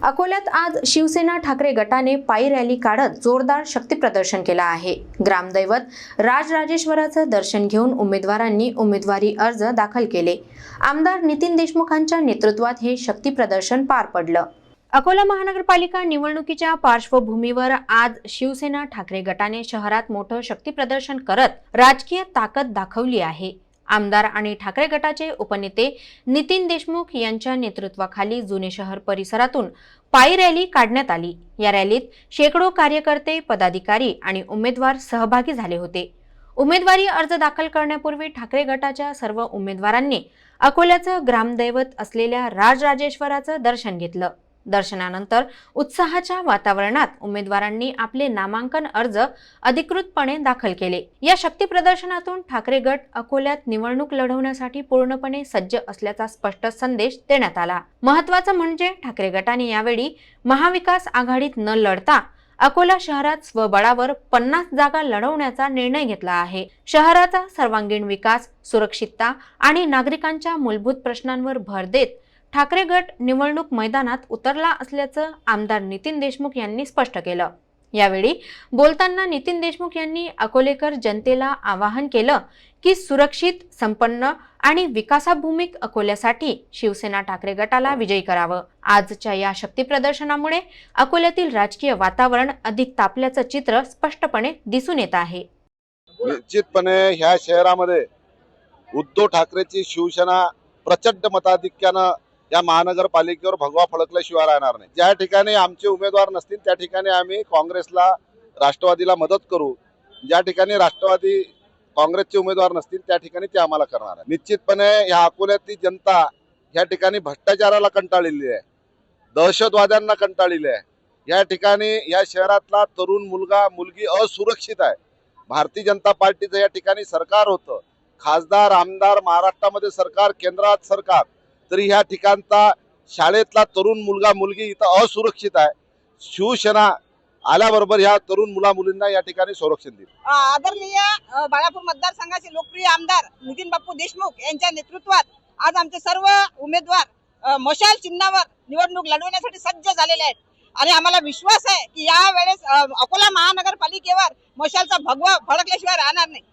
अकोल्यात आज शिवसेना ठाकरे गटाने पायी रॅली काढत जोरदार शक्ती प्रदर्शन केला आहे। ग्रामदैवत राजराजेश्वराचं दर्शन घेऊन उमेदवारांनी उमेदवारी अर्ज दाखल केले। आमदार नितीन देशमुखांच्या नेतृत्वात हे शक्ती प्रदर्शन पार पडलं। अकोला महानगरपालिका निवडणुकीच्या पार्श्वभूमीवर आज शिवसेना ठाकरे गटाने शहरात मोठं शक्ती प्रदर्शन करत राजकीय ताकद दाखवली आहे। आमदार आणि ठाकरे गटाचे उपनेते नितीन देशमुख यांच्या नेतृत्वाखाली जुने शहर परिसरातून पायी रॅली काढण्यात आली। या रॅलीत शेकडो कार्यकर्ते, पदाधिकारी आणि उमेदवार सहभागी झाले होते। उमेदवारी अर्ज दाखल करण्यापूर्वी ठाकरे गटाच्या सर्व उमेदवारांनी अकोल्याचं ग्रामदैवत असलेल्या राजराजेश्वराचं दर्शन घेतलं। दर्शनानंतर उत्साहाच्या वातावरणात उमेदवारांनी आपले नामांकन अर्ज अधिकृतपणे दाखल केले। या शक्ती प्रदर्शनातून ठाकरे गट अकोल्यात निवडणूक लढवण्यासाठी पूर्णपणे सज्ज असल्याचा स्पष्ट संदेश देण्यात आला। महत्त्वाचं म्हणजे ठाकरे गटाने यावेळी महाविकास आघाडीत न लढता अकोला शहरात स्वबळावर 50 जागा लढवण्याचा निर्णय घेतला आहे। शहराचा सर्वांगीण विकास, सुरक्षितता आणि नागरिकांच्या मूलभूत प्रश्नांवर भर देत ठाकरे गट निवडणूक मैदानात उतरला असल्याचं आमदार नितीन देशमुख यांनी स्पष्ट केलं। यावेळी बोलताना नितीन देशमुख यांनी अकोलेकर जनतेला आवाहन केलं की सुरक्षित, संपन्न आणि विकासाभिमुख अकोल्यासाठी शिवसेना ठाकरे गटाला विजयी करावं। आजच्या या शक्ती प्रदर्शनामुळे अकोल्यातील राजकीय वातावरण अधिक तापल्याचं चित्र स्पष्टपणे दिसून येत आहे। निश्चितपणे ह्या शहरामध्ये उद्धव ठाकरेची शिवसेना प्रचंड मताधिक्यानं या महानगरपालिकेवर भगवा फडकल्याशिवाय राहणार नाही। ज्या ठिकाणी आमचे उमेदवार नसतील त्या ठिकाणी आम्ही काँग्रेसला, राष्ट्रवादीला मदत करू। ज्या ठिकाणी राष्ट्रवादी काँग्रेसचे उमेदवार नसतील त्या ठिकाणी ते आम्हाला करणार आहे। निश्चितपणे या अकोल्यातली जनता या ठिकाणी भ्रष्टाचाराला कंटाळलेली आहे, दहशतवाद्यांना कंटाळलेली आहे। या ठिकाणी या शहरातला तरुण मुलगा मुलगी असुरक्षित आहे। भारतीय जनता पार्टीचं या ठिकाणी सरकार होतं, खासदार, आमदार, महाराष्ट्रामध्ये सरकार, केंद्रात सरकार, तरी ह्या ठिकाणचा शाळेतला तरुण मुलगा मुलगी इथं असुरक्षित आहे। शिवसेना आल्याबरोबर ह्या तरुण मुला मुलींना या ठिकाणी संरक्षण देईल। आदरणीय बाळापूर मतदारसंघाचे लोकप्रिय आमदार नितीन बाप्पू देशमुख यांच्या नेतृत्वात आज आमचे सर्व उमेदवार मशाल चिन्हावर निवडणूक लढवण्यासाठी सज्ज झालेले आहेत आणि आम्हाला विश्वास आहे की या वेळेस अकोला महानगरपालिकेवर मशालचा भगवा फडकल्याशिवाय राहणार नाही।